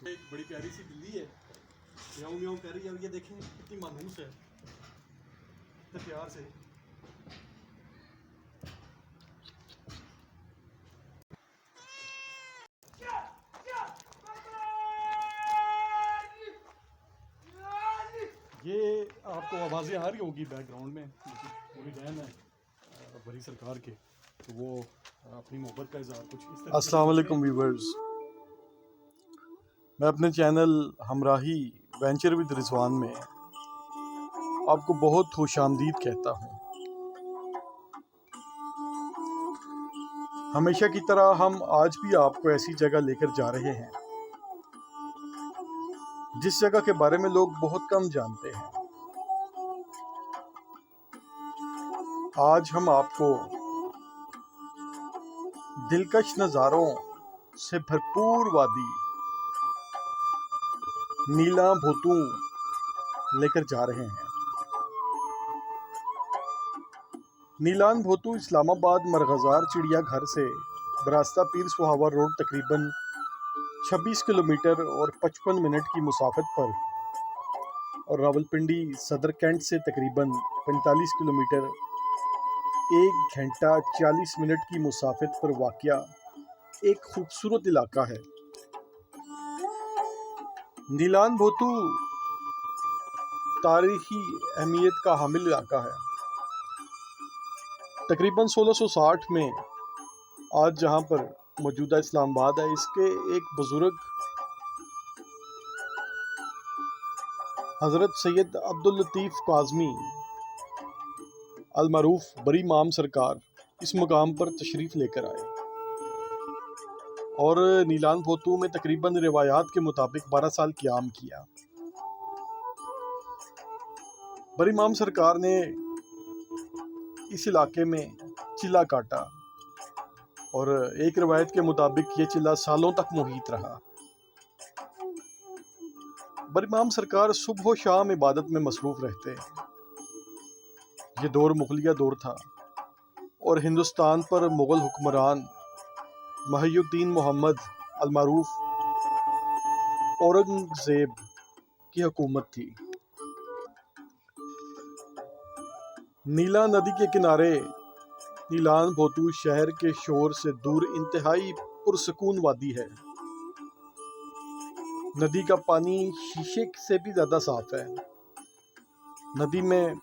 एक बड़ी प्यारी सी बिल्ली है, म्याऊं म्याऊं कर रही है। और ये देखें कितनी मानूस है, इतने प्यार से। ये आपको आवाज़ें आ रही होगी बैकग्राउंड में, पूरी बहन है बड़ी सरकार के, तो वो अपनी मोहब्बत का इज़हार कुछ इस तरह। अस्सलाम वालेकुम व्यूवर्स, मैं अपने चैनल हमराही वेंचर विद रिजवान में आपको बहुत खुशामदीद कहता हूँ। हमेशा की तरह हम आज भी आपको ऐसी जगह लेकर जा रहे हैं जिस जगह के बारे में लोग बहुत कम जानते हैं। आज हम आपको दिलकश नज़ारों से भरपूर वादी नीला भोतू लेकर जा रहे हैं। नीलान भोतू इस्लामाबाद मरगज़ार चिड़ियाघर से बरास्ता पीर सुहावा रोड तकरीबन 26 किलोमीटर और 55 मिनट की मुसाफत पर, और रावलपिंडी सदर कैंट से तकरीबन 45 किलोमीटर 1 घंटा 40 मिनट की मुसाफत पर वाक़या एक खूबसूरत इलाका है। नीलान भोतू तारीखी अहमियत का हामिल इलाका है। तकरीबन 1660 में आज जहाँ पर मौजूदा इस्लामाबाद है, इसके एक बुजुर्ग हज़रत सैयद अब्दुल लतीफ़ काज़मी अलमरूफ बरी इमाम सरकार इस मुकाम पर तशरीफ़ लेकर आए और नीलान भोतू में तकरीबन रिवायात के मुताबिक 12 साल क़याम किया। बरी इमाम सरकार ने इस इलाके में चिल्ला काटा और एक रिवायत के मुताबिक ये चिल्ला सालों तक मुहीत रहा। बरी इमाम सरकार सुबह शाम इबादत में मसरूफ़ रहते। ये दौर मुग़लिया दौर था और हिंदुस्तान पर मुग़ल हुक्मरान महिउद्दीन मोहम्मद अलमारूफ औरंगज़ेब की हुकूमत थी। नीला नदी के किनारे नीलान भोतू शहर के शोर से दूर इंतहाई पुरसकून वादी है। नदी का पानी शीशे से भी ज़्यादा साफ है। नदी में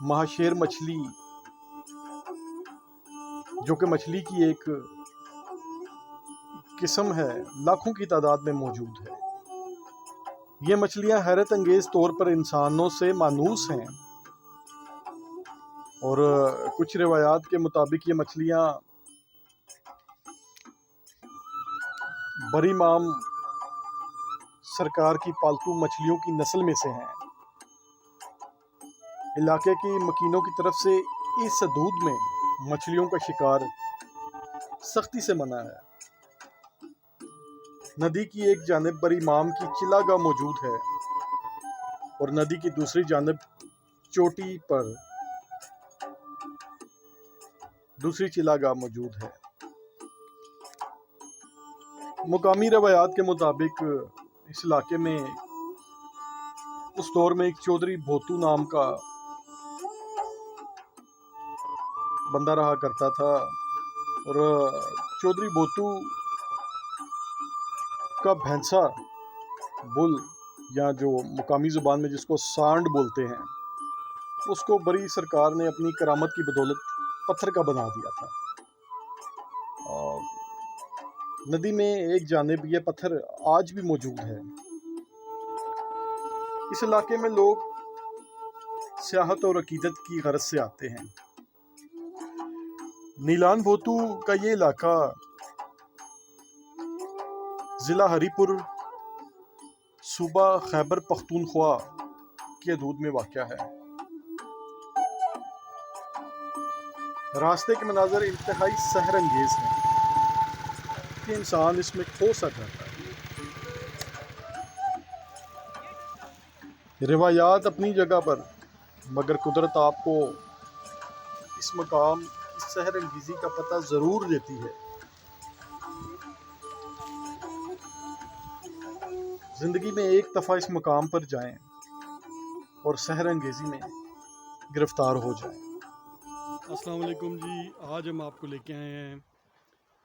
महाशेर मछली, जो कि मछली की एक किस्म है, लाखों की तादाद में मौजूद है। ये मछलियां हैरत अंगेज तौर पर इंसानों से मानूस हैं और कुछ रिवायात के मुताबिक ये मछलियां बरी इमाम सरकार की पालतू मछलियों की नस्ल में से हैं। इलाके की मकीनों की तरफ से इस हदूद में मछलियों का शिकार सख्ती से मना है। नदी की एक जानिब बरी इमाम की चिलागाह मौजूद है और नदी की दूसरी जानिब चोटी पर दूसरी चिलागाह मौजूद है। मुकामी रवायात के मुताबिक इस इलाके में उस दौर में एक चौधरी भोतू नाम का बंदा रहा करता था और चौधरी भोतू का भैंसा बुल, या जो मुकामी ज़ुबान में जिसको सांड बोलते हैं, उसको बरी सरकार ने अपनी करामत की बदौलत पत्थर का बना दिया था। और नदी में एक जानिब ये पत्थर आज भी मौजूद है। इस इलाके में लोग सियाहत और अकीदत की गरज से आते हैं। नीलान भोतू का ये इलाका ज़िला हरीपुर, सूबा खैबर पख्तूनख्वा की हदूद में वाक़या है। रास्ते के मनाज़र इंतहाई सहर अंगेज़ हैं कि इंसान इसमें खो सा जाता है। रिवायात अपनी जगह पर, मगर कुदरत आपको इस मकाम, इस सहर अंगेज़ी का पता ज़रूर देती है। ज़िंदगी में एक दफ़ा इस मकाम पर जाएं और सहर अंगेज़ी में गिरफ़्तार हो जाएं। अस्सलाम वालेकुम जी। आज हम आपको लेके आए हैं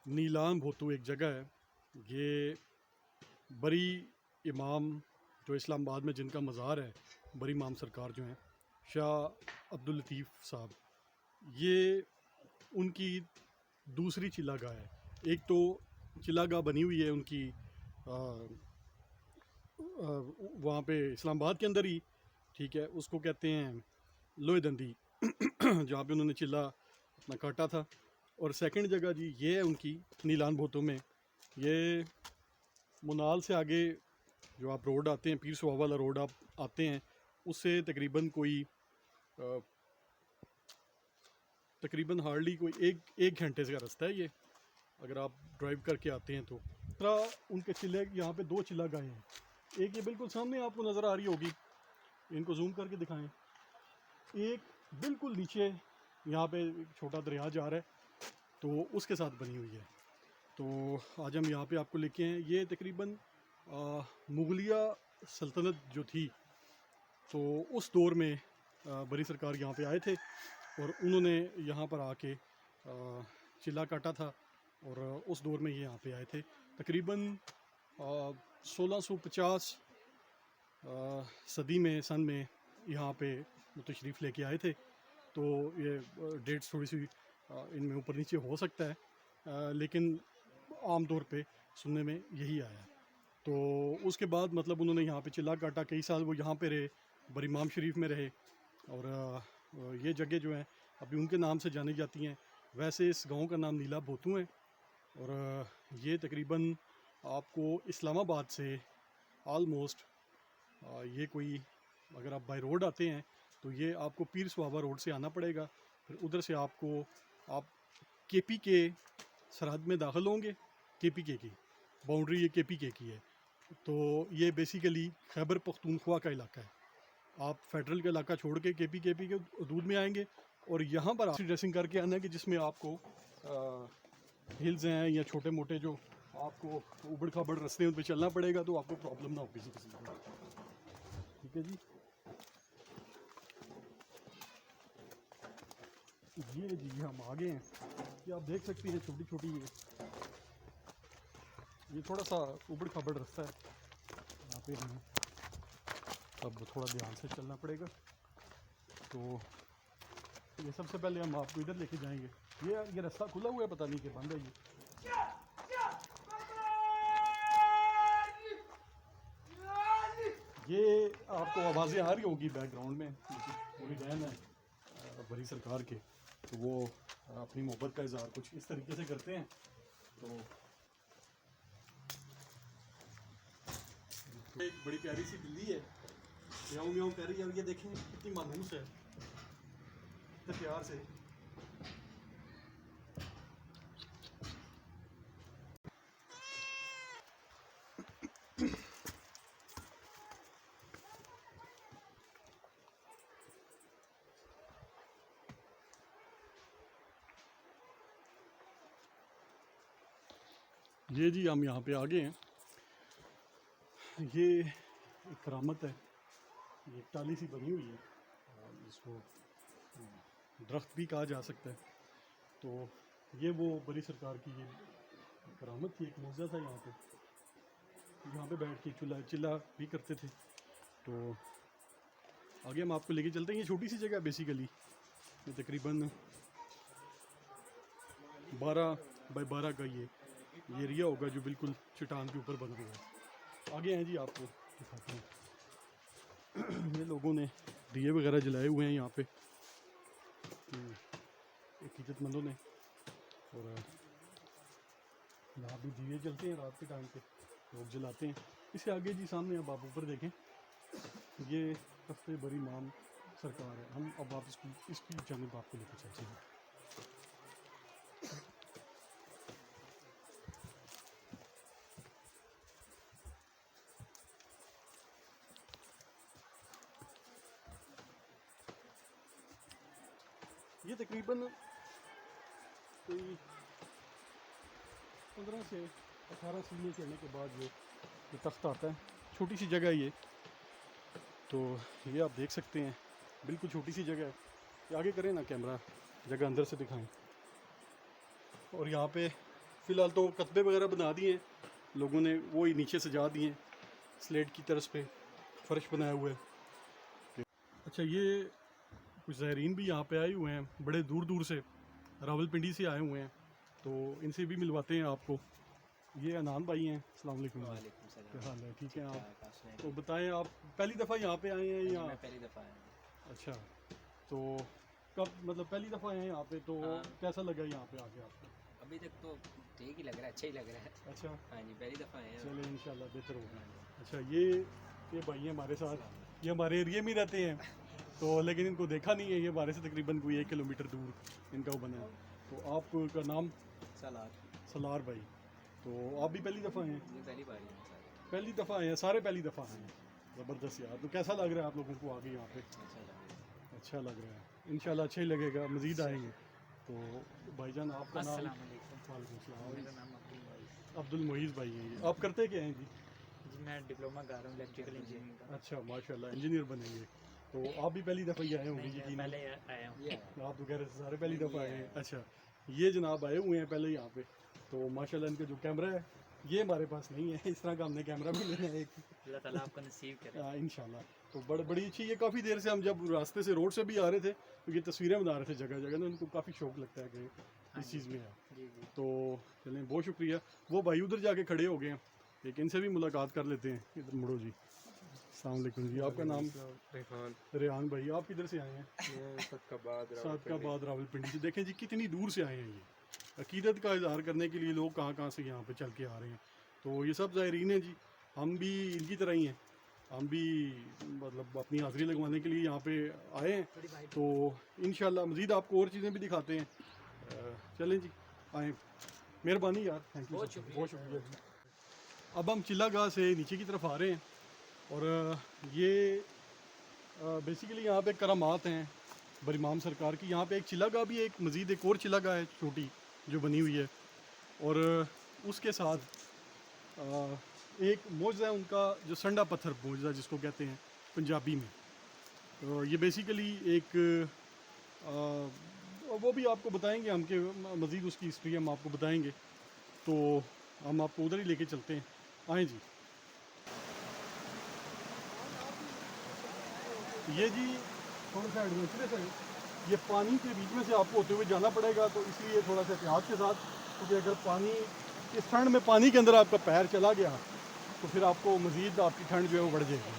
नीलान भोतू, एक जगह है। ये बरी इमाम जो इस्लामाबाद में जिनका मज़ार है, बरी इमाम सरकार जो हैं, शाह अब्दुल लतीफ़ साहब, ये उनकी दूसरी चिल्लागाह है। एक तो चिल्लागाह बनी हुई है उनकी वहाँ पे इस्लामाबाद के अंदर ही, ठीक है, उसको कहते हैं लोहे दंदी जहाँ पे उन्होंने चिल्ला अपना काटा था। और सेकंड जगह जी ये है उनकी नीलान भोतों में, ये मुनाल से आगे जो आप रोड आते हैं, पीर सुहाग वाला रोड आप आते हैं, उससे तकरीबन हार्डली कोई एक घंटे से का रास्ता है ये, अगर आप ड्राइव करके आते हैं तो। उनके चिल्ले यहाँ पे दो चिल्ला गाए हैं। एक ये बिल्कुल सामने आपको नज़र आ रही होगी, इनको जूम करके दिखाएं। एक बिल्कुल नीचे यहाँ पे एक छोटा दरिया जा रहा है, तो उसके साथ बनी हुई है। तो आज हम यहाँ पे आपको लेके हैं। ये तकरीबन मुगलिया सल्तनत जो थी, तो उस दौर में बरी सरकार यहाँ पे आए थे और उन्होंने यहाँ पर आके चिल्ला काटा था, और उस दौर में ये यहाँ पे आए थे। तकरीबन 1650 सदी में, सन में यहाँ पे तशरीफ़ लेके आए थे। तो ये डेट्स थोड़ी सी इनमें ऊपर नीचे हो सकता है, लेकिन आम तौर पे सुनने में यही आया है। तो उसके बाद मतलब उन्होंने यहाँ पे चिल्ला काटा, कई साल वो यहाँ पे रहे, बरीमाम शरीफ में रहे, और ये जगह जो हैं अभी उनके नाम से जानी जाती हैं। वैसे इस गांव का नाम नीला भोतू है, और ये तकरीबन आपको इस्लामाबाद से आलमोस्ट ये कोई, अगर आप बाई रोड आते हैं तो ये आपको पीर सुहावा रोड से आना पड़ेगा। फिर उधर से आप केपी के सरहद में दाखिल होंगे। केपी के की बाउंड्री ये केपी के की है। तो ये बेसिकली खैबर पख्तूनख्वा का इलाका है। आप फेडरल का इलाका छोड़ के केपी के हदूद में आएंगे, और यहाँ पर आप ड्रेसिंग करके आना है कि जिसमें आपको हिल्स हैं या छोटे मोटे जो आपको उबड़ खाबड़ रास्ते उन पर चलना पड़ेगा, तो आपको प्रॉब्लम ना हो किसी किस्म की। ठीक है जी। ये जी हम आगे हैं, ये आप देख सकते हैं छोटी छोटी ये थोड़ा सा उबड़ खाबड़ रास्ता है यहाँ पे, हमें अब थोड़ा ध्यान से चलना पड़ेगा। तो ये सबसे पहले हम आपको इधर लेके जाएंगे। ये रास्ता खुला हुआ है, पता नहीं कि बंद है ये आपको आवाज़ें आ रही होगी बैकग्राउंड में, पूरी बहन है बरी सरकार के, तो वो अपनी मोहब्बत का इजहार कुछ इस तरीके से करते हैं। तो एक बड़ी प्यारी सी बिल्ली है, म्याऊं म्याऊं कर रही है, और ये देखें कितनी मानूस है, कितने प्यार से। ये जी हम यहाँ पे आ गए हैं। ये एक करामत है, ये एक टाली सी बनी हुई है, और इसको दरख्त भी कहा जा सकता है। तो ये वो बड़ी सरकार की ये करामत थी, एक मौज़ा था। यहाँ पे बैठ के चूल्हा चिल्ला भी करते थे। तो आगे हम आपको लेके चलते हैं। ये छोटी सी जगह बेसिकली, ये तकरीबन 12 बाई 12 का ये एरिया होगा जो बिल्कुल चट्टान के ऊपर बना हुआ है। आगे हैं जी, आपको दिखाते हैं। ये लोगों ने दिए वगैरह जलाए हुए हैं यहाँ पे, एक इज्जतमंदों ने, और यहाँ भी दिए जलते हैं रात के टाइम पे, लोग जलाते हैं। इससे आगे जी सामने अब आप ऊपर देखें, ये सबसे बड़ी इमाम सरकार है। हम अब आप इसकी जानिब आपको लेकर चलते हैं। ये तकरीबन कोई 15 से 18 सीढ़ियाँ चढ़ने के बाद ये तख्त आता है। छोटी सी जगह है ये, तो ये आप देख सकते हैं, बिल्कुल छोटी सी जगह है। ये आगे करें ना कैमरा, जगह अंदर से दिखाएं। और यहाँ पे फ़िलहाल तो कस्बे वगैरह बना दिए हैं लोगों ने, वो ही नीचे सजा दिए हैं स्लेट की तरफ पे, फर्श बनाया हुआ है। अच्छा, ये कुछ ज़ायरीन भी यहाँ पे आए हुए हैं, बड़े दूर दूर से, रावलपिंडी से आए हुए हैं, तो इनसे भी मिलवाते हैं आपको। ये अनान भाई हैं, अस्सलाम वालेकुम। वालेकुम सलाम। क्या हाल है? ठीक है आप? ठाक, आप सुनाइए। तो बताएं, आप पहली दफ़ा यहाँ पे आए हैं जी, या? मैं पहली दफ़ा आया हूँ। अच्छा, तो कब, मतलब पहली दफ़ा आए हैं यहाँ पे, तो हाँ। कैसा लगा यहाँ पे आके आपको? अभी तक तो ठीक ही लग रहा है, अच्छा ही लग रहा है। अच्छा, हाँ जी, पहली दफ़ा आए हैं। चले इंशाल्लाह बेहतर होगा। हाँ जी। अच्छा, ये भाई हैं हमारे साथ, ये हमारे एरिया में ही रहते हैं, तो लेकिन इनको देखा नहीं है, ये हमारे से तकरीबन कोई 1 किलोमीटर दूर इनका वो बना है। तो आपका नाम? सलाद। सलार भाई। तो आप भी पहली दफ़ा आए हैं? ये पहली बार ही है सारे। पहली दफ़ा आए हैं, सारे पहली दफ़ा आए हैं। ज़बरदस्त यार। तो कैसा लग रहा है आप लोगों को आगे यहाँ पे? अच्छा लग रहा है। अच्छा लग रहा है, इंशाल्लाह अच्छा ही लगेगा, मज़ीद आएंगे। तो भाईजान आपका नाम? अस्सलाम वालेकुम। वालेकुम सलाम। मेरा नाम अब्दुल मोइज़। अब्दुल मोइज़ भाई हैं ये। आप करते क्या हैं जी? जी मैं डिप्लोमा कर रहा हूँ इलेक्ट्रिकल इंजीनियरिंग का। अच्छा, माशाल्लाह, इंजीनियर बनेंगे। तो आप भी पहली दफ़ा ही आए होंगे नहीं, यकीन? मैं पहले आया हूँ। ये आप तो कह रहे थे सारे पहली नहीं, दफ़ा ये आए हैं। है। अच्छा, ये जनाब आए हुए हैं पहले यहाँ पे, तो माशाल्लाह इनका जो कैमरा है ये हमारे पास नहीं है, इस तरह का हमने कैमरा भी लेना है एक। अल्लाह ताला आपको नसीब करे। इंशाल्लाह। तो बड़ी अच्छी, ये काफ़ी देर से हम जब रास्ते से, रोड से भी आ रहे थे, तो ये तस्वीरें बना रहे थे जगह जगह ना, उनको काफ़ी शौक लगता है कि हाँ इस जी। चीज़ में है। जी जी। तो चलें, बहुत शुक्रिया। वो भाई उधर जाके खड़े हो गए हैं, एक इनसे भी मुलाकात कर लेते हैं। इधर मुड़ो जी। अस्सलाम वालेकुम जी, आपका नाम? रेहान। रेहान भाई, आप किधर से आए हैं? मैं सदकाबाद सादकाबाद रावलपिंडी से। देखें जी कितनी दूर से आए हैं ये, अकीदत का इजहार करने के लिए लोग कहाँ कहाँ से यहाँ पे चल के आ रहे हैं। तो ये सब ज़ायरीन हैं जी, हम भी इनकी तरह ही हैं, हम भी मतलब अपनी हाज़िरी लगवाने के लिए यहाँ पे आए हैं। तो इंशाल्लाह मज़ीद आपको और चीज़ें भी दिखाते हैं। चलें जी, आएँ। मेहरबानी यार, थैंक यू, बहुत शुक्रिया जी। अब हम चिल्ला गाह से नीचे की तरफ आ रहे हैं, और ये बेसिकली यहाँ पे करामात हैं बरीमाम सरकार की। यहाँ पे एक चिल्ला गाह भी है, एक मज़ीद एक और चिल्ला गाह है छोटी जो बनी हुई है, और उसके साथ एक मौजा है उनका, जो संडा पत्थर मौजा जिसको कहते हैं पंजाबी में। तो ये बेसिकली एक वो भी आपको बताएंगे हम, कि मज़ीद उसकी हिस्ट्री हम आपको बताएंगे। तो हम आपको उधर ही लेके चलते हैं, आएँ जी। ये जी थोड़ा सा एडवेंचरस है, ये पानी के बीच में से आपको होते हुए जाना पड़ेगा, तो इसलिए थोड़ा सा एहतियात के साथ, क्योंकि अगर पानी, इस ठंड में पानी के अंदर आपका पैर चला गया तो फिर आपको मज़ीद आपकी ठंड जो है वो बढ़ जाएगी।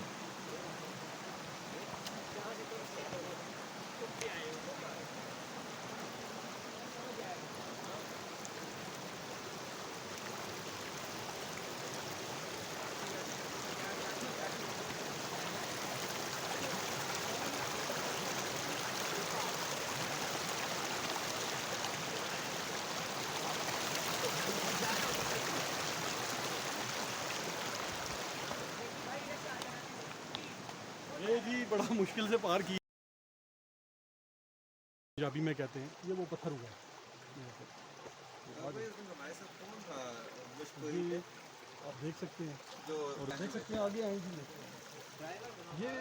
ये जी बड़ा मुश्किल से पार किया, पंजाबी में कहते हैं, ये वो पत्थर हुआ है यहाँ पे। जी आप देख सकते हैं, और देख सकते हैं आगे आएंगे। ये